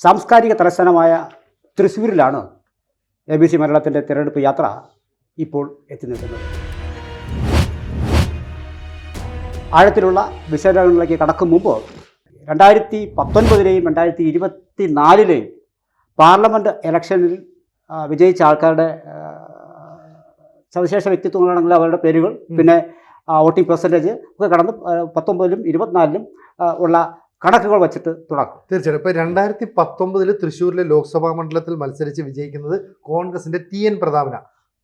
സാംസ്കാരിക തലസ്ഥാനമായ തൃശ്ശൂരിലാണ് ABC മലയാളത്തിൻ്റെ തിരഞ്ഞെടുപ്പ് യാത്ര ഇപ്പോൾ എത്തി നിൽക്കുന്നത്. ആഴത്തിലുള്ള വിശകലനങ്ങളിലേക്ക് കടക്കും മുമ്പ് 2019 2024 പാർലമെൻറ്റ് ഇലക്ഷനിൽ വിജയിച്ച ആൾക്കാരുടെ സവിശേഷ വ്യക്തിത്വങ്ങളാണെങ്കിൽ അവരുടെ പേരുകൾ, പിന്നെ വോട്ടിംഗ് പെർസെൻറ്റേജ് ഒക്കെ കടന്ന് 19 24 ഉള്ള കണക്കുകൾ വച്ചിട്ട് തുടങ്ങും. തീർച്ചയായിട്ടും. ഇപ്പോൾ 2019 തൃശ്ശൂരിലെ ലോക്സഭാ മണ്ഡലത്തിൽ മത്സരിച്ച് വിജയിക്കുന്നത് കോൺഗ്രസിൻ്റെ TN പ്രതാപന,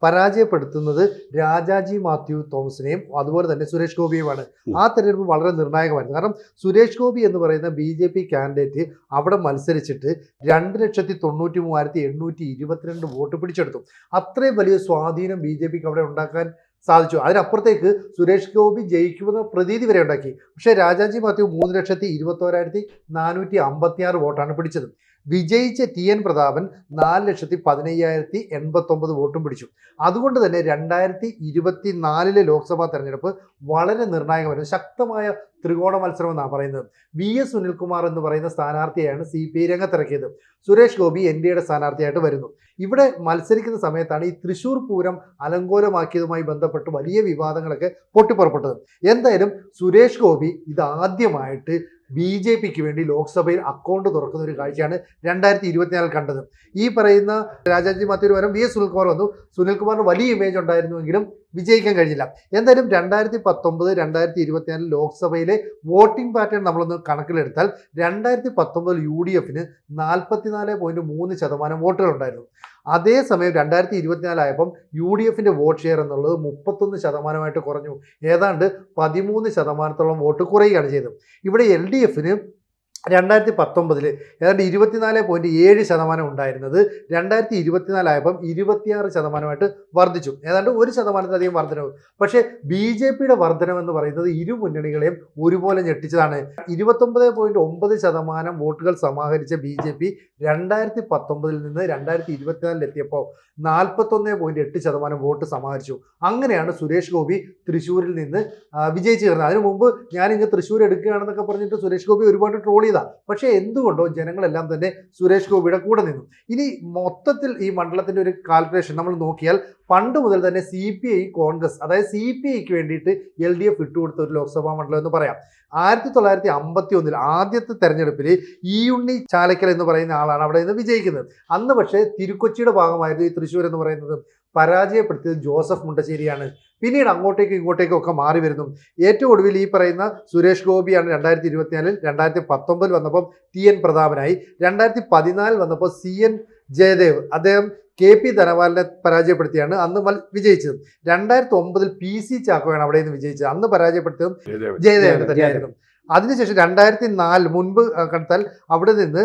പരാജയപ്പെടുത്തുന്നത് രാജാജി മാത്യു തോമസിനെയും അതുപോലെ തന്നെ സുരേഷ് ഗോപിയുമാണ്. ആ തെരഞ്ഞെടുപ്പ് വളരെ നിർണായകമായിരുന്നു. കാരണം സുരേഷ് ഗോപി എന്ന് പറയുന്ന BJP കാൻഡിഡേറ്റ് അവിടെ മത്സരിച്ചിട്ട് 2,93,822 വോട്ട് പിടിച്ചെടുത്തു. അത്രയും വലിയ സ്വാധീനം BJPക്ക് അവിടെ ഉണ്ടാക്കാൻ സാധിച്ചു. അതിനപ്പുറത്തേക്ക് സുരേഷ് ഗോപി ജയിക്കുമെന്ന പ്രതീതി വരെ ഉണ്ടാക്കി. പക്ഷേ രാജാജി മാത്യു 3,21,456 വോട്ടാണ് പിടിച്ചത്. വിജയിച്ച TN പ്രതാപൻ 4,15,089 വോട്ടും പിടിച്ചു. അതുകൊണ്ട് തന്നെ 2024 ലോക്സഭാ തെരഞ്ഞെടുപ്പ് വളരെ നിർണായകമായിരുന്നു. ശക്തമായ ത്രികോണ മത്സരം എന്നാണ് പറയുന്നത്. VS സുനിൽകുമാർ എന്ന് പറയുന്ന സ്ഥാനാർത്ഥിയെയാണ് CPI രംഗത്തിറക്കിയത്. സുരേഷ് ഗോപി NDAയുടെ സ്ഥാനാർത്ഥിയായിട്ട് വരുന്നു. ഇവിടെ മത്സരിക്കുന്ന സമയത്താണ് ഈ തൃശ്ശൂർ പൂരം അലങ്കോലമാക്കിയതുമായി ബന്ധപ്പെട്ട് വലിയ വിവാദങ്ങളൊക്കെ പൊട്ടിപ്പുറപ്പെട്ടത്. എന്തായാലും സുരേഷ് ഗോപി ഇതാദ്യമായിട്ട് BJPക്ക് വേണ്ടി ലോക്സഭയിൽ അക്കൗണ്ട് തുറക്കുന്ന ഒരു കാഴ്ചയാണ് 2024 കണ്ടത്. ഈ പറയുന്ന രാജാജി മാത്യുവിന് പകരം VS സുനിൽകുമാർ വന്നു. സുനിൽകുമാറിന് വലിയ ഇമേജ് ഉണ്ടായിരുന്നുവെങ്കിലും വിജയിക്കാൻ കഴിഞ്ഞില്ല. എന്തായാലും 2019 2024 ലോക്സഭയിലെ വോട്ടിംഗ് പാറ്റേൺ നമ്മളൊന്ന് കണക്കിലെടുത്താൽ 2019 UDFന് 44.3% വോട്ടുകൾ ഉണ്ടായിരുന്നു. അതേസമയം 2024 ആയപ്പം UDFന്റെ വോട്ട് ഷെയർ എന്നുള്ളത് 31% കുറഞ്ഞു. ഏതാണ്ട് 13% വോട്ട് കുറയുകയാണ് ചെയ്തത്. ഇവിടെ LDFന് 2019 ഏതാണ്ട് 24.7% ഉണ്ടായിരുന്നത് 2024 ആയപ്പം 26% വർദ്ധിച്ചു. ഏതാണ്ട് 1%-ലധികം വർധനവ്. പക്ഷേ BJPയുടെ വർധനവെന്ന് പറയുന്നത് ഇരു മുന്നണികളെയും ഒരുപോലെ ഞെട്ടിച്ചതാണ്. 29.9% വോട്ടുകൾ സമാഹരിച്ച BJP 2019 നിന്ന് 2024 എത്തിയപ്പോൾ 41.8% വോട്ട് സമാഹരിച്ചു. അങ്ങനെയാണ് സുരേഷ് ഗോപി തൃശ്ശൂരിൽ നിന്ന് വിജയിച്ചു കയറുന്നത്. അതിനു മുമ്പ് ഞാനിങ്ങ് തൃശ്ശൂർ എടുക്കുകയാണെന്നൊക്കെ പറഞ്ഞിട്ട് സുരേഷ് ഗോപി ഒരുപാട് ട്രോൾ ചെയ്ത, പക്ഷേ എന്തുകൊണ്ടോ ജനങ്ങളെല്ലാം തന്നെ സുരേഷ് ഗോപിയുടെ കൂടെ നിന്നു. ഇനി മൊത്തത്തിൽ ഈ മണ്ഡലത്തിൻ്റെ ഒരു കാൽക്കുലേഷൻ നമ്മൾ നോക്കിയാൽ പണ്ട് മുതൽ തന്നെ CPI കോൺഗ്രസ്, അതായത് CPIക്ക് വേണ്ടിയിട്ട് LDF വിട്ടുകൊടുത്ത ഒരു ലോക്സഭാ മണ്ഡലം എന്ന് പറയാം. 1951 ആദ്യത്തെ തെരഞ്ഞെടുപ്പിൽ ഉണ്ണി ചാലക്കൽ എന്ന് പറയുന്ന ആളാണ് അവിടെ നിന്ന് വിജയിക്കുന്നത്. അന്ന് പക്ഷേ തിരുക്കൊച്ചിയുടെ ഭാഗമായിരുന്നു ഈ തൃശ്ശൂർ എന്ന് പറയുന്നത്. പരാജയപ്പെടുത്തിയത് ജോസഫ് മുണ്ടശ്ശേരിയാണ്. പിന്നീട് അങ്ങോട്ടേക്കും ഇങ്ങോട്ടേക്കും ഒക്കെ മാറി വരുന്നു. ഏറ്റവും ഒടുവിൽ ഈ പറയുന്ന സുരേഷ് ഗോപിയാണ് 2024 2019 വന്നപ്പം TN പ്രതാപനായി. 2014 വന്നപ്പോൾ CN ജയദേവ്, അദ്ദേഹം KP ധനപാലിനെ പരാജയപ്പെടുത്തിയാണ് അന്ന് വിജയിച്ചത്. 2009 PC ചാക്കോയാണ് അവിടെ നിന്ന് വിജയിച്ചത്. അന്ന് പരാജയപ്പെടുത്തിയതും ജയദേവന് തന്നെയായിരുന്നു. അതിനുശേഷം 2004 മുൻപ് കണ്ടാൽ അവിടെ നിന്ന്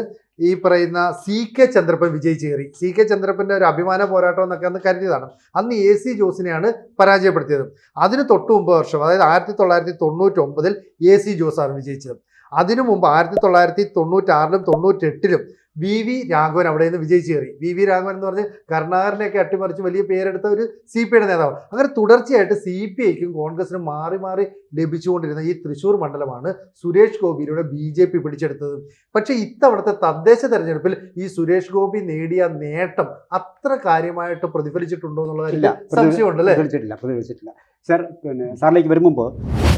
ഈ പറയുന്ന CK ചന്ദ്രപ്പൻ വിജയിച്ച് കയറി. CK ചന്ദ്രപ്പൻ്റെ ഒരു അഭിമാന പോരാട്ടം എന്നൊക്കെ അന്ന് കരുതിയതാണ്. അന്ന് AC ജോസിനെയാണ് പരാജയപ്പെടുത്തിയത്. അതിന് തൊട്ട് മുമ്പ് വർഷം, അതായത് 1999 AC ജോസാണ് വിജയിച്ചത്. അതിനു മുമ്പ് 1996 98 VV രാഘവൻ അവിടെ നിന്ന് വിജയിച്ച് കയറി. VV രാഘവൻ എന്ന് പറഞ്ഞ് കരുണാകരനെയൊക്കെ അട്ടിമറിച്ച് വലിയ പേരെടുത്ത ഒരു CPIയുടെ നേതാവ്. അങ്ങനെ തുടർച്ചയായിട്ട് CPIക്കും കോൺഗ്രസിനും മാറി മാറി ലഭിച്ചുകൊണ്ടിരുന്ന ഈ തൃശ്ശൂർ മണ്ഡലമാണ് സുരേഷ് ഗോപിയിലൂടെ BJP പിടിച്ചെടുത്തത്. പക്ഷേ ഇത്തവണത്തെ തദ്ദേശ തെരഞ്ഞെടുപ്പിൽ ഈ സുരേഷ് ഗോപി നേടിയ നേട്ടം അത്ര കാര്യമായിട്ട് പ്രതിഫലിച്ചിട്ടുണ്ടോ എന്നുള്ളതിൽ സംശയമുണ്ട് അല്ലേ? പ്രതിഫലിച്ചിട്ടില്ല. സർ, പിന്നെ സാറിലേക്ക് വരുമ്പോൾ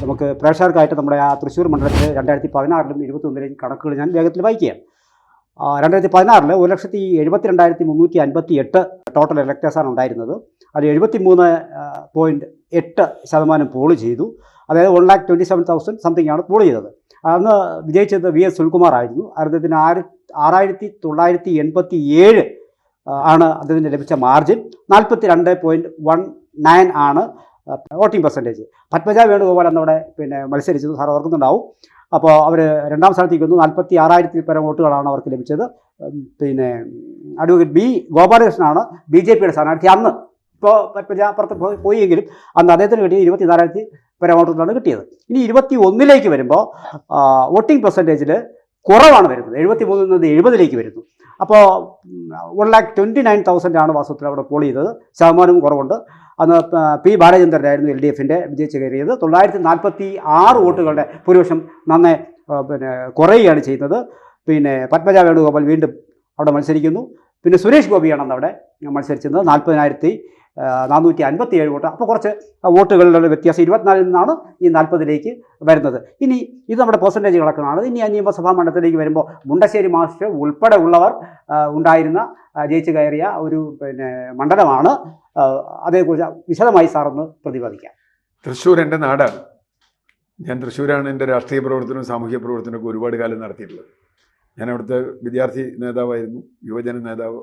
നമുക്ക് പ്രേക്ഷകർക്കായിട്ട് നമ്മുടെ ആ തൃശ്ശൂർ മണ്ഡലത്തിൽ 2016 2021 കണക്കുകൾ ഞാൻ വേഗത്തിൽ വായിക്കുകയാണ്. 2016 1,72,358 ടോട്ടൽ ഇലക്ടേഴ്സാണ് ഉണ്ടായിരുന്നത്. അത് 73.8% പോൾ ചെയ്തു. അതായത് 1,27,000 സംതിങ് ആണ് പോൾ ചെയ്തത്. അന്ന് വിജയിച്ചത് VS സുനിൽകുമാർ ആയിരുന്നു. അദ്ദേഹത്തിന് 6,987 ആണ് അദ്ദേഹത്തിന് ലഭിച്ച മാർജിൻ. 42.19 ആണ് വോട്ടിംഗ് പെർസെൻറ്റേജ്. പത്മജ വേണുഗോപാൽ എന്നവിടെ പിന്നെ മത്സരിച്ചത് സാർ ഓർക്കുന്നുണ്ടാവും. അപ്പോൾ അവർ രണ്ടാം സ്ഥാനത്തേക്ക് വന്നു. 46,000 പരം വോട്ടുകളാണ് അവർക്ക് ലഭിച്ചത്. പിന്നെ അഡ്വക്കേറ്റ് B ഗോപാലകൃഷ്ണനാണ് BJPയുടെ സ്ഥാനാർത്ഥി. അന്ന് ഇപ്പോൾ പത്മജ പുറത്ത് പോയെങ്കിലും അന്ന് അദ്ദേഹത്തിന് കിട്ടിയത് 24,000 പരം വോട്ടുകളാണ് കിട്ടിയത്. ഇനി 21 വരുമ്പോൾ വോട്ടിംഗ് പെർസെൻറ്റേജിൽ കുറവാണ് വരുന്നത്. 73 നിന്ന് 70 വരുന്നു. അപ്പോൾ 1,29,000 ആണ് വാസ്തവത്തിൽ അവിടെ പോൾ ചെയ്തത്. ശതമാനവും കുറവുണ്ട്. അന്ന് P ബാലചന്ദ്രനായിരുന്നു LDFൻ്റെ വിജയിച്ച് കയറിയത്. 946 വോട്ടുകളുടെ ഭൂരിപക്ഷം നന്നേ പിന്നെ കുറയുകയാണ് ചെയ്യുന്നത്. പിന്നെ പത്മജ വേണുഗോപാൽ വീണ്ടും അവിടെ മത്സരിക്കുന്നു. പിന്നെ സുരേഷ് ഗോപിയാണ് അവിടെ മത്സരിച്ചത് 40,457 വോട്ട്. അപ്പോൾ കുറച്ച് വോട്ടുകളുടെ വ്യത്യാസം 24-ൽ നിന്നാണ് ഈ 40-ലേക്ക് വരുന്നത്. ഇനി ഇത് നമ്മുടെ പെർസെൻറ്റേജ് കണക്കാണ്. ഇനി ആ നിയമസഭാ മണ്ഡലത്തിലേക്ക് വരുമ്പോൾ മുണ്ടശ്ശേരി മാസ്റ്റർ ഉൾപ്പെടെ ഉള്ളവർ ഉണ്ടായിരുന്ന ജയിച്ചു കയറിയ ഒരു മണ്ഡലമാണ്. അതേക്കുറിച്ച് വിശദമായി സാറൊന്ന് പ്രതിപാദിക്കാം. തൃശ്ശൂർ എൻ്റെ നാടാണ്. ഞാൻ തൃശ്ശൂരാണ് എൻ്റെ രാഷ്ട്രീയ പ്രവർത്തനവും സാമൂഹ്യ പ്രവർത്തനമൊക്കെ ഒരുപാട് കാലം നടത്തിയിട്ടുള്ളത്. ഞാൻ അവിടുത്തെ വിദ്യാർത്ഥി നേതാവായിരുന്നു, യുവജന നേതാവ്,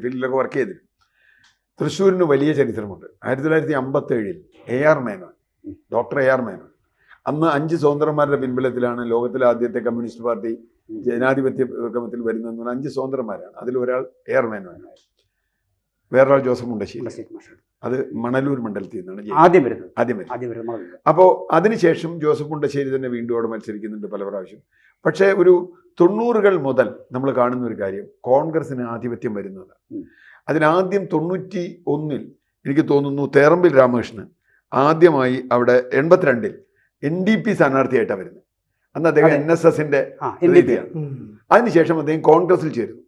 ഫീൽഡിലൊക്കെ വർക്ക് ചെയ്തിരുന്നു. തൃശ്ശൂരിന് വലിയ ചരിത്രമുണ്ട്. 1957 AR Menon, doctor AR Menon, അന്ന് 5 സ്വതന്ത്രന്മാരുടെ പിൻബലത്തിലാണ് ലോകത്തിലെ ആദ്യത്തെ കമ്മ്യൂണിസ്റ്റ് പാർട്ടി ജനാധിപത്യ ക്രമത്തിൽ വരുന്നതെന്ന് പറഞ്ഞാൽ 5 സ്വതന്ത്രന്മാരാണ്. അതിലൊരാൾ AR മേനോനാണ്, വേറൊരാൾ ജോസഫ് മുണ്ടശ്ശേരി. അത് മണലൂർ മണ്ഡലത്തിൽ നിന്നാണ് ആദ്യം വരുന്നത്. അപ്പോൾ അതിനുശേഷം ജോസഫ് മുണ്ടശ്ശേരി തന്നെ വീണ്ടും അവിടെ മത്സരിക്കുന്നുണ്ട് പല പ്രാവശ്യം. പക്ഷേ ഒരു 90-കൾ മുതൽ നമ്മൾ കാണുന്ന ഒരു കാര്യം, കോൺഗ്രസിന് ആധിപത്യം വരുന്നത്. അതിനാദ്യം 91-ൽ എനിക്ക് തോന്നുന്നു തേറമ്പിൽ രാമകൃഷ്ണൻ ആദ്യമായി അവിടെ 82-ൽ NDP സ്ഥാനാർത്ഥിയായിട്ടാണ് വരുന്നത്. അന്ന് അദ്ദേഹം NSSന്റെ അതിനുശേഷം അദ്ദേഹം കോൺഗ്രസിൽ ചേരുന്നു.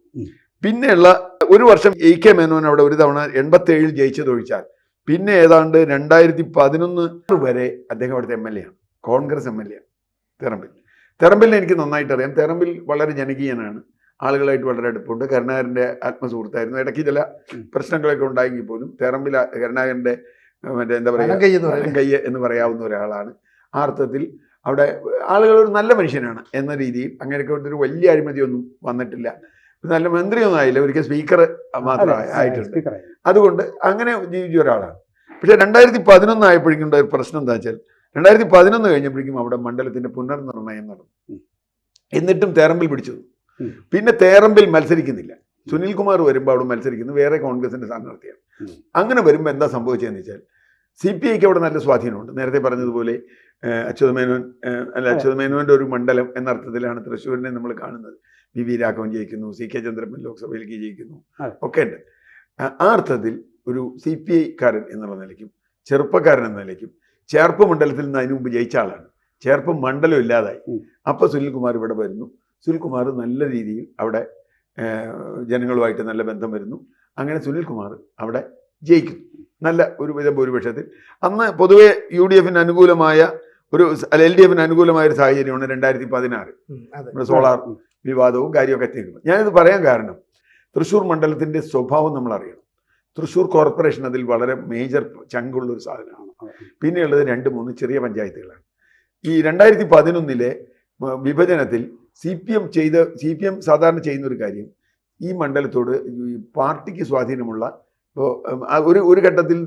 പിന്നെയുള്ള ഒരു വർഷം AK മേനോൻ അവിടെ ഒരു തവണ 87-ൽ ജയിച്ചതൊഴിച്ചാൽ പിന്നെ ഏതാണ്ട് 2011 വരെ അദ്ദേഹം അവിടുത്തെ MLA ആണ്, കോൺഗ്രസ് MLA ആണ് തെറമ്പിലിനെ എനിക്ക് നന്നായിട്ട് അറിയാം. തെറമ്പിൽ വളരെ ജനകീയനാണ്, ആളുകളായിട്ട് വളരെ അടുപ്പമുണ്ട്. കരുണാകരൻ്റെ ആത്മസുഹൃത്തായിരുന്നു. ഇടയ്ക്ക് ചില പ്രശ്നങ്ങളൊക്കെ ഉണ്ടായെങ്കിൽ പോലും തെറമ്പിൽ കരുണാകരൻ്റെ എന്താ പറയുക കയ്യ് എന്ന് പറയാവുന്ന ഒരാളാണ്. ആ അർത്ഥത്തിൽ അവിടെ ആളുകൾ ഒരു നല്ല മനുഷ്യനാണ് എന്ന രീതിയിൽ അങ്ങനെയൊക്കെ ഒരു വലിയ അഴിമതിയൊന്നും വന്നിട്ടില്ല. നല്ല മന്ത്രിയൊന്നും ആയില്ല, ഒരിക്കൽ സ്പീക്കർ മാത്രമായി ആയിട്ടുണ്ട്. അതുകൊണ്ട് അങ്ങനെ ജീവിച്ച ഒരാളാണ്. പക്ഷേ 2011 ആയപ്പോഴേക്കും ഉണ്ടായ പ്രശ്നം എന്താ വെച്ചാൽ 2011 കഴിഞ്ഞപ്പോഴേക്കും അവിടെ മണ്ഡലത്തിന്റെ പുനർനിർണയം നടന്നു. എന്നിട്ടും തേറമ്പിൽ പിടിച്ചു. പിന്നെ തേറമ്പിൽ മത്സരിക്കുന്നില്ല. സുനിൽകുമാർ വരുമ്പോൾ അവിടെ മത്സരിക്കുന്നത് വേറെ കോൺഗ്രസിന്റെ സ്ഥാനാർത്ഥിയാണ്. അങ്ങനെ വരുമ്പോൾ എന്താ സംഭവിച്ചതെന്ന് വെച്ചാൽ CPIക്ക് അവിടെ നല്ല സ്വാധീനമുണ്ട്. നേരത്തെ പറഞ്ഞതുപോലെ അച്യുതമേനോന്റെ ഒരു മണ്ഡലം എന്ന അർത്ഥത്തിലാണ് തൃശ്ശൂരിനെ നമ്മൾ കാണുന്നത്. VV രാഘവൻ ജയിക്കുന്നു, CK ചന്ദ്രപ്പൻ ലോക്സഭയിലേക്ക് ജയിക്കുന്നു, ഒക്കെ ഉണ്ട്. ആ അർത്ഥത്തിൽ ഒരു CPI-കാരൻ എന്നുള്ള നിലയ്ക്കും ചെറുപ്പക്കാരൻ എന്ന നിലയ്ക്കും ചേർപ്പ് മണ്ഡലത്തിൽ നിന്ന് അതിനു മുമ്പ് ജയിച്ച ആളാണ്. ചേർപ്പ് മണ്ഡലം ഇല്ലാതായി. അപ്പോൾ സുനിൽകുമാർ ഇവിടെ വരുന്നു. സുനിൽകുമാർ നല്ല രീതിയിൽ അവിടെ ജനങ്ങളുമായിട്ട് നല്ല ബന്ധം വരുന്നു. അങ്ങനെ സുനിൽകുമാർ അവിടെ ജയിക്കുന്നു നല്ല ഒരു വിധ ഭൂരിപക്ഷത്തിൽ. അന്ന് പൊതുവെ UDFന് അനുകൂലമായ ഒരു LDFന് അനുകൂലമായ ഒരു സാഹചര്യമാണ് 2016 നമ്മുടെ സോളാർ വിവാദവും കാര്യമൊക്കെ എത്തിക്കുന്നത്. ഞാനിത് പറയാൻ കാരണം തൃശ്ശൂർ മണ്ഡലത്തിൻ്റെ സ്വഭാവം നമ്മൾ അറിയണം. തൃശ്ശൂർ കോർപ്പറേഷൻ അതിൽ വളരെ മേജർ ചങ്കുള്ളൊരു സാധനമാണ്. പിന്നെയുള്ളത് 2-3 ചെറിയ പഞ്ചായത്തുകളാണ്. ഈ 2011 വിഭജനത്തിൽ CPM സാധാരണ ചെയ്യുന്ന ഒരു കാര്യം, ഈ മണ്ഡലത്തോട് ഈ പാർട്ടിക്ക് സ്വാധീനമുള്ള ഒരു ഘട്ടത്തിൽ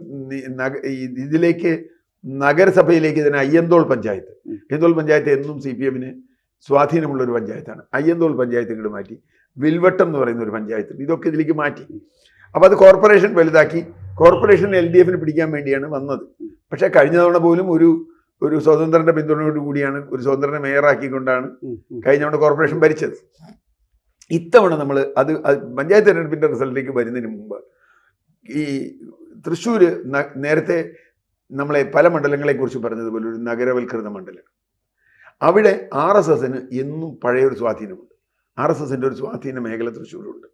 ഇതിലേക്ക് നഗരസഭയിലേക്ക് ഇതിനെ അയ്യന്തോൾ പഞ്ചായത്ത് എന്നും CPMന് സ്വാധീനമുള്ളൊരു പഞ്ചായത്താണ്. അയ്യന്തോൾ പഞ്ചായത്ത് ഇങ്ങോട്ട് മാറ്റി വിൽവട്ടം എന്ന് പറയുന്ന ഒരു പഞ്ചായത്ത്, ഇതൊക്കെ ഇതിലേക്ക് മാറ്റി. അപ്പോൾ അത് കോർപ്പറേഷൻ വലുതാക്കി. കോർപ്പറേഷൻ LDFന് പിടിക്കാൻ വേണ്ടിയാണ് വന്നത്. പക്ഷേ കഴിഞ്ഞ തവണ പോലും ഒരു സ്വതന്ത്രന്റെ പിന്തുണയോട് കൂടിയാണ്, ഒരു സ്വതന്ത്രനെ മേയറാക്കിക്കൊണ്ടാണ് കഴിഞ്ഞ തവണ കോർപ്പറേഷൻ ഭരിച്ചത്. ഇത്തവണ നമ്മൾ അത് പഞ്ചായത്ത് തെരഞ്ഞെടുപ്പിൻ്റെ റിസൾട്ടിലേക്ക് വരുന്നതിന് മുമ്പ് ഈ തൃശ്ശൂർ നേരത്തെ നമ്മളെ പല മണ്ഡലങ്ങളെക്കുറിച്ച് പറഞ്ഞതുപോലെ ഒരു നഗരവൽകൃത മണ്ഡലം. അവിടെ RSSന് എന്നും പഴയൊരു സ്വാധീനമുണ്ട്. RSSൻ്റെ ഒരു സ്വാധീന മേഖല തൃശ്ശൂരുണ്ട്.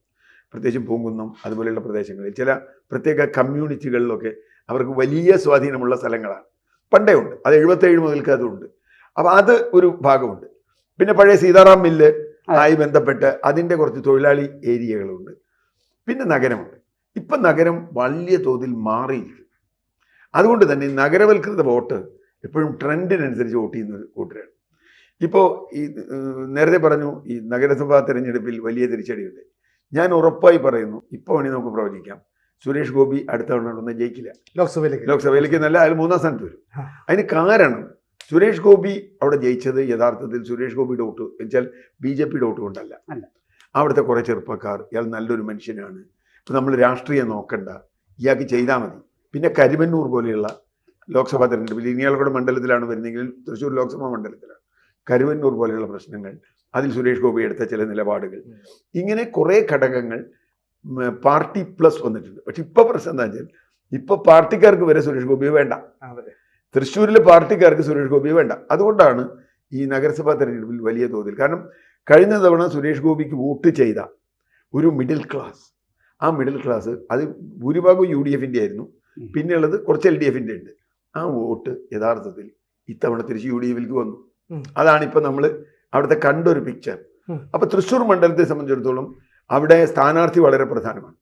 പ്രത്യേകിച്ചും പൂങ്കുന്നം അതുപോലെയുള്ള പ്രദേശങ്ങളിൽ ചില പ്രത്യേക കമ്മ്യൂണിറ്റികളിലൊക്കെ അവർക്ക് വലിയ സ്വാധീനമുള്ള സ്ഥലങ്ങളാണ്. പണ്ടേ ഉണ്ട്, അത് 77 മുതൽക്ക് അതുണ്ട്. അപ്പോൾ അത് ഒരു ഭാഗമുണ്ട്. പിന്നെ പഴയ സീതാറാം മില്ല് ആയി ബന്ധപ്പെട്ട് അതിൻ്റെ കുറച്ച് തൊഴിലാളി ഏരിയകളുണ്ട്. പിന്നെ നഗരമുണ്ട്. ഇപ്പം നഗരം വലിയ തോതിൽ മാറിയിരിക്കും. അതുകൊണ്ട് തന്നെ നഗരവൽകൃത വോട്ട് എപ്പോഴും ട്രെൻഡിനനുസരിച്ച് വോട്ട് ചെയ്യുന്ന ഒരു കൂട്ടരാണ്. ഇപ്പോൾ ഈ നേരത്തെ പറഞ്ഞു ഈ നഗരസഭാ തെരഞ്ഞെടുപ്പിൽ വലിയ തിരിച്ചടിയുണ്ട്. ഞാൻ ഉറപ്പായി പറയുന്നു, ഇപ്പോൾ വേണമെങ്കിൽ നമുക്ക് പ്രവചിക്കാം, സുരേഷ് ഗോപി അടുത്ത തവണ ജയിക്കില്ല. ലോക്സഭയിലേക്ക് നല്ല അയാൾ 3-ാം സ്ഥാനത്ത് വരും. അതിന് കാരണം സുരേഷ് ഗോപി അവിടെ ജയിച്ചത് യഥാർത്ഥത്തിൽ സുരേഷ് ഗോപിയുടെ വോട്ട് വെച്ചാൽ BJPയുടെ വോട്ട് കൊണ്ടല്ല. അവിടുത്തെ കുറേ ചെറുപ്പക്കാർ, ഇയാൾ നല്ലൊരു മനുഷ്യനാണ്, ഇപ്പം നമ്മൾ രാഷ്ട്രീയം നോക്കണ്ട, ഇയാൾക്ക് ചെയ്താൽ മതി. പിന്നെ കരുവന്നൂർ പോലെയുള്ള ലോക്സഭാ തെരഞ്ഞെടുപ്പിൽ ഇയാളുടെ മണ്ഡലത്തിലാണ് വരുന്നതെങ്കിൽ തൃശ്ശൂർ ലോക്സഭാ മണ്ഡലത്തിലാണ്. കരുവന്നൂർ പോലെയുള്ള പ്രശ്നങ്ങൾ, അതിൽ സുരേഷ് ഗോപി എടുത്ത ചില നിലപാടുകൾ, ഇങ്ങനെ കുറേ ഘടകങ്ങൾ പാർട്ടി പ്ലസ് വന്നിട്ടുണ്ട്. പക്ഷെ ഇപ്പോൾ പ്രശ്നം എന്താ വെച്ചാൽ ഇപ്പോൾ പാർട്ടിക്കാർക്ക് വരെ സുരേഷ് ഗോപിയെ വേണ്ട. തൃശ്ശൂരിലെ പാർട്ടിക്കാർക്ക് സുരേഷ് ഗോപിയെ വേണ്ട. അതുകൊണ്ടാണ് ഈ നഗരസഭാ തെരഞ്ഞെടുപ്പിൽ വലിയ തോതിൽ, കാരണം കഴിഞ്ഞ തവണ സുരേഷ് ഗോപിക്ക് വോട്ട് ചെയ്ത ഒരു മിഡിൽ ക്ലാസ്. ആ മിഡിൽ ക്ലാസ് അത് ഭൂരിഭാഗവും UDFൻ്റെ ആയിരുന്നു, പിന്നെയുള്ളത് കുറച്ച് LDFൻ്റെ ഉണ്ട്. ആ വോട്ട് യഥാർത്ഥത്തിൽ ഇത്തവണ തിരിച്ച് UDFിലേക്ക് വന്നു. അതാണ് ഇപ്പം നമ്മൾ അവിടുത്തെ കണ്ടൊരു പിക്ചർ. അപ്പം തൃശ്ശൂർ മണ്ഡലത്തെ സംബന്ധിച്ചിടത്തോളം അവിടെ സ്ഥാനാർത്ഥി വളരെ പ്രധാനമാണ്.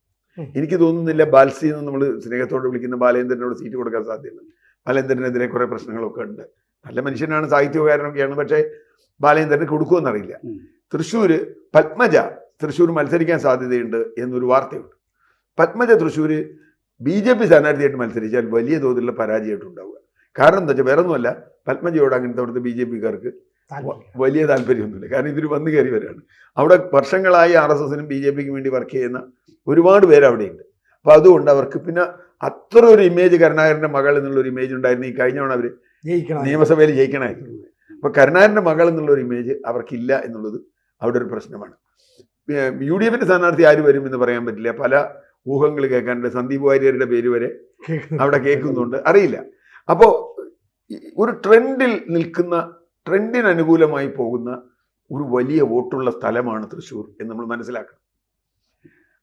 എനിക്ക് തോന്നുന്നില്ല ബാൽസി എന്ന് നമ്മൾ സ്നേഹത്തോടെ വിളിക്കുന്ന ബാലേന്ദ്രനോട് സീറ്റ് കൊടുക്കാൻ സാധ്യതയുണ്ട്. ബാലേന്ദ്രനെതിരെ കുറേ പ്രശ്നങ്ങളൊക്കെ ഉണ്ട്. നല്ല മനുഷ്യനാണ്, സാഹിത്യകാരനൊക്കെയാണ്, പക്ഷേ ബാലേന്ദ്രന് കൊടുക്കുമെന്നറിയില്ല. തൃശ്ശൂർ പത്മജ തൃശ്ശൂർ മത്സരിക്കാൻ സാധ്യതയുണ്ട് എന്നൊരു വാർത്തയുണ്ട്. പത്മജ തൃശ്ശൂർ BJP സ്ഥാനാർത്ഥിയായിട്ട് മത്സരിച്ചാൽ വലിയ തോതിലുള്ള പരാജയമായിട്ടുണ്ടാവുക. കാരണം എന്താ വെച്ചാൽ വേറെ ഒന്നുമല്ല, പത്മജയോട് അങ്ങനത്തെ അവിടുത്തെ BJPക്കാർക്ക് വലിയ താല്പര്യമൊന്നുമില്ല. കാരണം ഇവർ വന്നു കയറി വരികയാണ്. അവിടെ വർഷങ്ങളായി RSSനും BJPക്കും വേണ്ടി വർക്ക് ചെയ്യുന്ന ഒരുപാട് പേര് അവിടെയുണ്ട്. അപ്പോൾ അതുകൊണ്ട് അവർക്ക് പിന്നെ അത്ര ഒരു ഇമേജ് കരുണാകരൻ്റെ മകൾ എന്നുള്ളൊരു ഇമേജ് ഉണ്ടായിരുന്നു. ഈ കഴിഞ്ഞവണ അവർ നിയമസഭയിൽ ജയിക്കണമായിരുന്നു. അപ്പോൾ കരുണാകരൻ്റെ മകൾ എന്നുള്ളൊരു ഇമേജ് അവർക്കില്ല എന്നുള്ളത് അവിടെ ഒരു പ്രശ്നമാണ്. UDFൻ്റെ സ്ഥാനാർത്ഥി ആര് വരും എന്ന് പറയാൻ പറ്റില്ല. പല ഊഹങ്ങൾ കേൾക്കാനുണ്ട്. സന്ദീപ് വാര്യരുടെ പേര് വരെ അവിടെ കേൾക്കുന്നുണ്ട്, അറിയില്ല. അപ്പോൾ ഒരു ട്രെൻഡിൽ നിൽക്കുന്ന, ട്രെൻഡിന് അനുകൂലമായി പോകുന്ന ഒരു വലിയ വോട്ടുള്ള സ്ഥലമാണ് തൃശ്ശൂർ എന്ന് നമ്മൾ മനസ്സിലാക്കണം.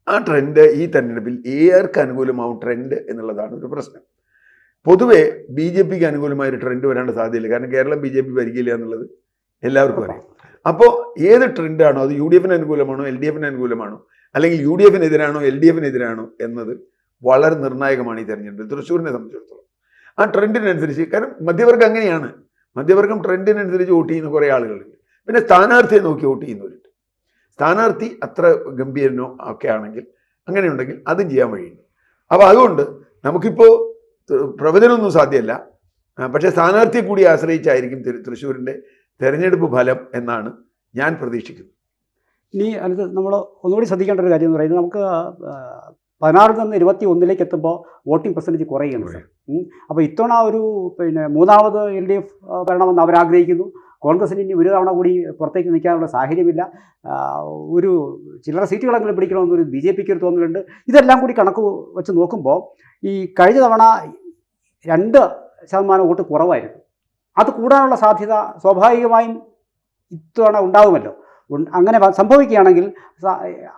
ആ ട്രെൻഡ് ഈ തെരഞ്ഞെടുപ്പിൽ ഏർക്ക് അനുകൂലമാവും ട്രെൻഡ് എന്നുള്ളതാണ് ഒരു പ്രശ്നം. പൊതുവെ BJPക്ക് അനുകൂലമായ ഒരു ട്രെൻഡ് വരാണ്ട് സാധ്യതയില്ല. കാരണം കേരളം BJP ഭരിക്കില്ല എന്നുള്ളത് എല്ലാവർക്കും അറിയാം. അപ്പോൾ ഏത് ട്രെൻഡാണോ അത് UDFന് അനുകൂലമാണോ LDFന് അനുകൂലമാണോ അല്ലെങ്കിൽ UDFനെതിരാണോ LDFനെതിരാണോ എന്നത് വളരെ നിർണായകമാണ് ഈ തെരഞ്ഞെടുപ്പിൽ തൃശ്ശൂരിനെ സംബന്ധിച്ചിടത്തോളം. ആ ട്രെൻഡിനനുസരിച്ച്, കാരണം മധ്യവർഗം അങ്ങനെയാണ്, മധ്യവർഗം ട്രെൻഡിനനുസരിച്ച് വോട്ട് ചെയ്യുന്ന കുറേ ആളുകളുണ്ട്. പിന്നെ സ്ഥാനാർത്ഥിയെ നോക്കി വോട്ട് ചെയ്യുന്നവരുണ്ട്. സ്ഥാനാർത്ഥി അത്ര ഗംഭീരനോ ഒക്കെ ആണെങ്കിൽ, അങ്ങനെയുണ്ടെങ്കിൽ അതും ചെയ്യാൻ വഴിയുണ്ട്. അപ്പോൾ അതുകൊണ്ട് നമുക്കിപ്പോൾ പ്രവചനമൊന്നും സാധ്യമല്ല, പക്ഷേ സ്ഥാനാർത്ഥിയെ കൂടി ആശ്രയിച്ചായിരിക്കും തൃശ്ശൂരിൻ്റെ തെരഞ്ഞെടുപ്പ് ഫലം എന്നാണ് ഞാൻ പ്രതീക്ഷിക്കുന്നത്. ഇനി അത് നമ്മൾ ഒന്നുകൂടി ശ്രദ്ധിക്കേണ്ട ഒരു കാര്യം എന്ന് പറയുന്നത്, നമുക്ക് 16 നിന്ന് 21 എത്തുമ്പോൾ വോട്ടിംഗ് പെർസെൻറ്റേജ് കുറയുകയാണ്. അപ്പോൾ ഇത്തവണ ഒരു മൂന്നാമത് LDF വരണമെന്ന് അവരാഗ്രഹിക്കുന്നു. കോൺഗ്രസിന് ഇനി ഒരു തവണ കൂടി പുറത്തേക്ക് നിൽക്കാനുള്ള സാഹചര്യമില്ല. ഒരു ചില്ലറ സീറ്റുകളെങ്കിലും പിടിക്കണമെന്നൊരു BJPക്ക് ഒരു തോന്നലുണ്ട്. ഇതെല്ലാം കൂടി കണക്ക് വെച്ച് നോക്കുമ്പോൾ ഈ കഴിഞ്ഞ തവണ 2% വോട്ട് കുറവായിരുന്നു. അത് കൂടാനുള്ള സാധ്യത സ്വാഭാവികമായും ഇത്തവണ ഉണ്ടാകുമല്ലോ. അങ്ങനെ സംഭവിക്കുകയാണെങ്കിൽ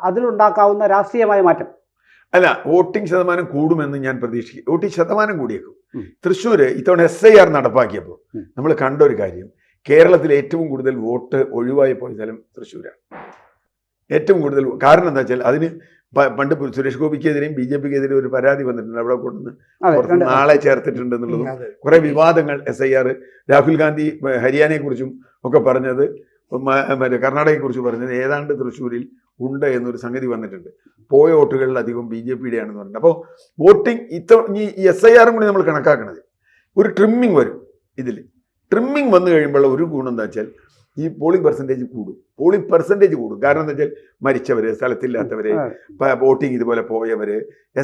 അതിലുണ്ടാക്കാവുന്ന രാഷ്ട്രീയമായ മാറ്റം, അല്ല, വോട്ടിംഗ് ശതമാനം കൂടുമെന്ന് ഞാൻ പ്രതീക്ഷിക്കും. വോട്ടിംഗ് ശതമാനം കൂടിയേക്കും. തൃശ്ശൂർ ഇത്തവണ SIR നടപ്പാക്കിയപ്പോൾ നമ്മൾ കണ്ട ഒരു കാര്യം, കേരളത്തിൽ ഏറ്റവും കൂടുതൽ വോട്ട് ഒഴിവായി പോയ സ്ഥലം തൃശ്ശൂരാണ്. ഏറ്റവും കൂടുതൽ. കാരണം എന്താ വെച്ചാൽ അതിന് പണ്ട് സുരേഷ് ഗോപിക്കെതിരെയും BJPക്കെതിരെ ഒരു പരാതി വന്നിട്ടുണ്ട്. അവിടെ കൊണ്ടുവന്ന് നാളെ ചേർത്തിട്ടുണ്ട് എന്നുള്ളതും കുറെ വിവാദങ്ങൾ. SIR രാഹുൽ ഗാന്ധി ഹരിയാനയെക്കുറിച്ചും ഒക്കെ പറഞ്ഞത്, കർണാടകയെക്കുറിച്ച് പറഞ്ഞത് ഏതാണ്ട് തൃശ്ശൂരിൽ ഉണ്ട് എന്നൊരു സംഗതി വന്നിട്ടുണ്ട്. പോയ വോട്ടുകളിൽ അധികം BJPയുടെ ആണെന്ന് പറഞ്ഞിട്ട്. അപ്പോൾ വോട്ടിംഗ് ഈ SIR കൂടി നമ്മൾ കണക്കാക്കണത് ഒരു ട്രിമ്മിങ് വരും. ഇതിൽ ട്രിമ്മിങ് വന്നു കഴിയുമ്പോൾ ഒരു ഗുണം എന്താ വെച്ചാൽ ഈ പോളിംഗ് പെർസെൻറ്റേജ് കൂടും. കാരണം എന്താ വെച്ചാൽ മരിച്ചവര്, സ്ഥലത്തില്ലാത്തവര്, വോട്ടിംഗ് ഇതുപോലെ പോയവര്,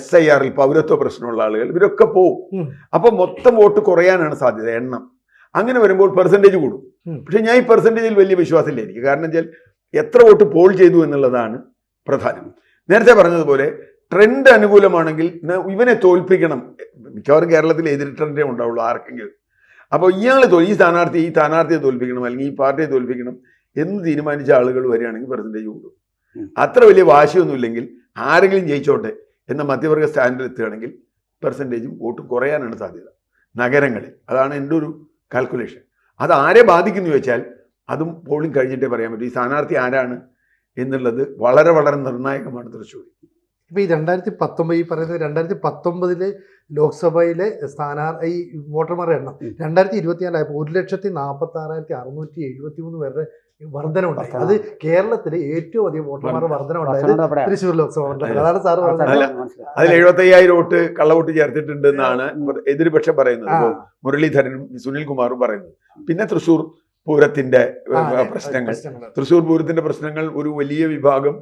SIRൽ പൗരത്വ പ്രശ്നമുള്ള ആളുകൾ, ഇവരൊക്കെ പോവും. അപ്പോൾ മൊത്തം വോട്ട് കുറയാനാണ് സാധ്യത, എണ്ണം. അങ്ങനെ വരുമ്പോൾ പെർസെൻറ്റേജ് കൂടും. പക്ഷെ ഞാൻ ഈ പെർസെൻറ്റേജിൽ വലിയ വിശ്വാസമില്ല എനിക്ക്. കാരണം വെച്ചാൽ എത്ര വോട്ട് പോൾ ചെയ്തു എന്നുള്ളതാണ് പ്രധാനം. നേരത്തെ പറഞ്ഞതുപോലെ ട്രെൻഡ് അനുകൂലമാണെങ്കിൽ ഇവനെ തോൽപ്പിക്കണം. മിക്കവാറും കേരളത്തിൽ എതിർ ട്രെൻഡേ ഉണ്ടാവുള്ളൂ ആർക്കെങ്കിലും. അപ്പോൾ ഈ സ്ഥാനാർത്ഥിയെ തോൽപ്പിക്കണം അല്ലെങ്കിൽ ഈ പാർട്ടിയെ തോൽപ്പിക്കണം എന്ന് തീരുമാനിച്ച ആളുകൾ വരികയാണെങ്കിൽ പെർസെൻറ്റേജ് കൂടും. അത്ര വലിയ വാശിയൊന്നുമില്ലെങ്കിൽ ആരെങ്കിലും ജയിച്ചോട്ടെ എന്ന മധ്യവർഗ സ്റ്റാൻഡിൽ എത്തുകയാണെങ്കിൽ പെർസെൻറ്റേജും വോട്ടും കുറയാനാണ് സാധ്യത നഗരങ്ങളിൽ. അതാണ് എൻ്റെ ഒരു കാൽക്കുലേഷൻ. അത് ആരെ ബാധിക്കുന്നു ചോദിച്ചാൽ അതും പോളിംഗ് കഴിഞ്ഞിട്ടേ പറയാൻ പറ്റും. ഈ സ്ഥാനാർത്ഥി ആരാണ് എന്നുള്ളത് വളരെ വളരെ നിർണായകമാണ് തൃശ്ശൂർ. ഇപ്പോൾ ഈ 2019 ഈ പറയുന്നത് 2019 ലോക്സഭയിലെ ഈ വോട്ടർമാരുടെ എണ്ണം 2024 1,46,673 പേരുടെ വർധനമുണ്ടായി. അത് കേരളത്തിലെ ഏറ്റവും അധികം വോട്ടർമാരുടെ വർധനമുണ്ടായത് തൃശ്ശൂർ ലോക്സഭ മണ്ഡലത്തിൽ. അതാണ് സാർ പറഞ്ഞത്. അതിൽ 75,000 വോട്ട് കള്ളവോട്ട് ചേർത്തിട്ടുണ്ട് എന്നാണ് എതിർപക്ഷം പറയുന്നത്. മുരളീധരനും സുനിൽകുമാറും പറയുന്നത്. പിന്നെ തൃശ്ശൂർ പൂരത്തിന്റെ പ്രശ്നങ്ങൾ ഒരു വലിയ വിഭാഗം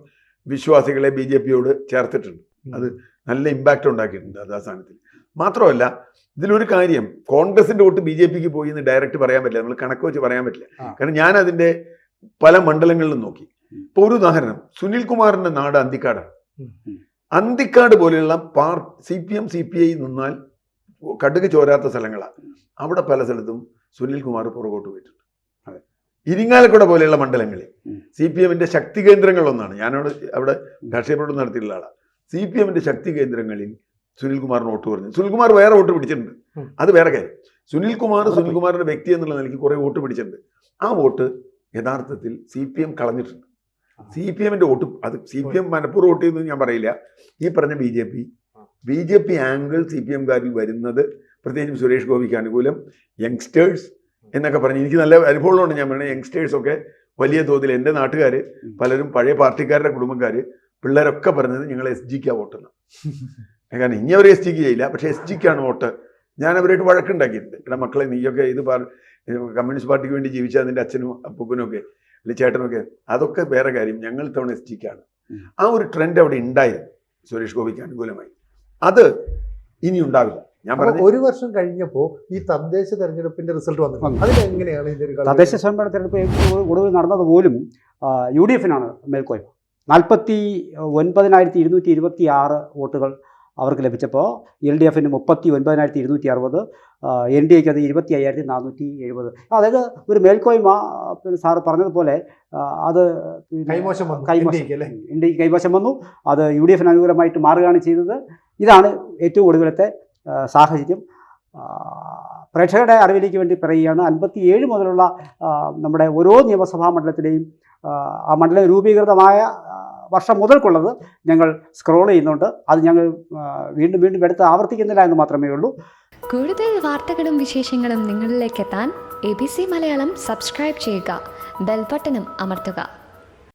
വിശ്വാസികളെ BJPയോട് ചേർത്തിട്ടുണ്ട്. അത് നല്ല ഇമ്പാക്റ്റ് ഉണ്ടാക്കിയിട്ടുണ്ട് അത് ആ സ്ഥാനത്തിൽ. മാത്രമല്ല ഇതിലൊരു കാര്യം, കോൺഗ്രസിന്റെ വോട്ട് BJPക്ക് പോയി എന്ന് ഡയറക്റ്റ് പറയാൻ പറ്റില്ല, നമ്മൾ കണക്ക് വെച്ച് പറയാൻ പറ്റില്ല. കാരണം ഞാൻ അതിന്റെ പല മണ്ഡലങ്ങളിലും നോക്കി. ഇപ്പോൾ ഒരു ഉദാഹരണം, സുനിൽകുമാറിന്റെ നാട് അന്തിക്കാടാണ്. അന്തിക്കാട് പോലെയുള്ള CPM CPI നിന്നാൽ കടുക് ചോരാത്ത സ്ഥലങ്ങളാണ്. അവിടെ പല സ്ഥലത്തും സുനിൽകുമാർ പുറകോട്ട് പോയിട്ടുണ്ട്. ഇരിങ്ങാലക്കുട പോലെയുള്ള മണ്ഡലങ്ങളിൽ CPM-ന്റെ ശക്തി കേന്ദ്രങ്ങളിലൊന്നാണ്. ഞാനവിടെ അവിടെ രാഷ്ട്രീയ നടത്തിയിട്ടുള്ള ആളാണ്. CPM-ന്റെ ശക്തി കേന്ദ്രങ്ങളിൽ സുനിൽകുമാറിന് വോട്ട് പറഞ്ഞു. സുനിൽകുമാർ വേറെ വോട്ട് പിടിച്ചിട്ടുണ്ട്, അത് വേറെ കാര്യം. സുനിൽകുമാറിന്റെ വ്യക്തി എന്നുള്ള നിലയ്ക്ക് കുറെ വോട്ട് പിടിച്ചിട്ടുണ്ട്. ആ വോട്ട് യഥാർത്ഥത്തിൽ CPM കളഞ്ഞിട്ടുണ്ട്. CPM-ന്റെ വോട്ട്, അത് CPM മനഃപൂർവ്വം വോട്ട് ചെയ്യുന്നത് ഞാൻ പറയില്ല. ഈ പറഞ്ഞ BJP ആംഗിൾ CPM-കാരിൽ വരുന്നത്, പ്രത്യേകിച്ചും സുരേഷ് ഗോപിക്ക് അനുകൂലം യങ്സ്റ്റേഴ്സ് എന്നൊക്കെ പറഞ്ഞ് എനിക്ക് നല്ല അനുഭവമുള്ളതുകൊണ്ട് ഞാൻ പറയുന്നത്, യങ്സ്റ്റേഴ്സൊക്കെ വലിയ തോതിൽ എൻ്റെ നാട്ടുകാർ പലരും പഴയ പാർട്ടിക്കാരുടെ കുടുംബക്കാർ പിള്ളേരൊക്കെ പറഞ്ഞത് ഞങ്ങൾ SG-ക്കാണ് വോട്ടെന്ന്. കാരണം ഇനി അവർ SG-ക്ക് ചെയ്യില്ല, പക്ഷേ SG-ക്കാണ് വോട്ട്. ഞാൻ അവരായിട്ട് വഴക്കുണ്ടാക്കിയിട്ടുണ്ട്. ഇവിടെ മക്കളെ നീയൊക്കെ ഇത് കമ്മ്യൂണിസ്റ്റ് പാർട്ടിക്ക് വേണ്ടി ജീവിച്ച അതിൻ്റെ അച്ഛനും അപ്പൂപ്പനും ഒക്കെ അല്ലെങ്കിൽ ചേട്ടനൊക്കെ, അതൊക്കെ വേറെ കാര്യം, ഞങ്ങൾ ഇത്തവണ SG-ക്കാണ്. ആ ഒരു ട്രെൻഡ് അവിടെ ഉണ്ടായിരുന്നു സുരേഷ് ഗോപിക്ക് അനുകൂലമായി. അത് ഇനി ഉണ്ടാവില്ല. ഞാൻ പറഞ്ഞു, ഒരു വർഷം കഴിഞ്ഞപ്പോൾ ഈ തദ്ദേശ തെരഞ്ഞെടുപ്പിന്റെ റിസൾട്ട് വന്നു. അതിലെങ്ങനെയാണ് ഇതിന്റെ തദ്ദേശ സ്വയംഭരണ തെരഞ്ഞെടുപ്പ് ഏറ്റവും കൂടുതൽ നടന്നത് പോലും UDF-നാണ് മേൽക്കോയ്മ. 49,226 വോട്ടുകൾ അവർക്ക് ലഭിച്ചപ്പോൾ LDF-ന് 39,260, NDA-ക്ക് അത് 25,470. അതായത് ഒരു മേൽക്കോയ്മ, പിന്നെ സാറ് പറഞ്ഞതുപോലെ അത് ഇന്ത്യക്ക് കൈവശം വന്നു. അത് UDF-ന് അനുകൂലമായിട്ട് മാറുകയാണ് ചെയ്തത്. ഇതാണ് ഏറ്റവും ഒടുവിലത്തെ സാഹചര്യം. പ്രേക്ഷകരുടെ അറിവിലേക്ക് വേണ്ടി പറയുകയാണ്, 57 മുതലുള്ള നമ്മുടെ ഓരോ നിയമസഭാ മണ്ഡലത്തിലെയും ആ മണ്ഡലം രൂപീകൃതമായ വർഷം മുതൽക്കുള്ളത് ഞങ്ങൾ സ്ക്രോൾ ചെയ്യുന്നുണ്ട്. അത് ഞങ്ങൾ വീണ്ടും എടുത്ത് ആവർത്തിക്കുന്നില്ല എന്ന് മാത്രമേ ഉള്ളൂ. കൂടുതൽ വാർത്തകളും വിശേഷങ്ങളും നിങ്ങളിലേക്ക് എത്താൻ ABC മലയാളം സബ്സ്ക്രൈബ് ചെയ്യുക, ബെൽ ബട്ടണും അമർത്തുക.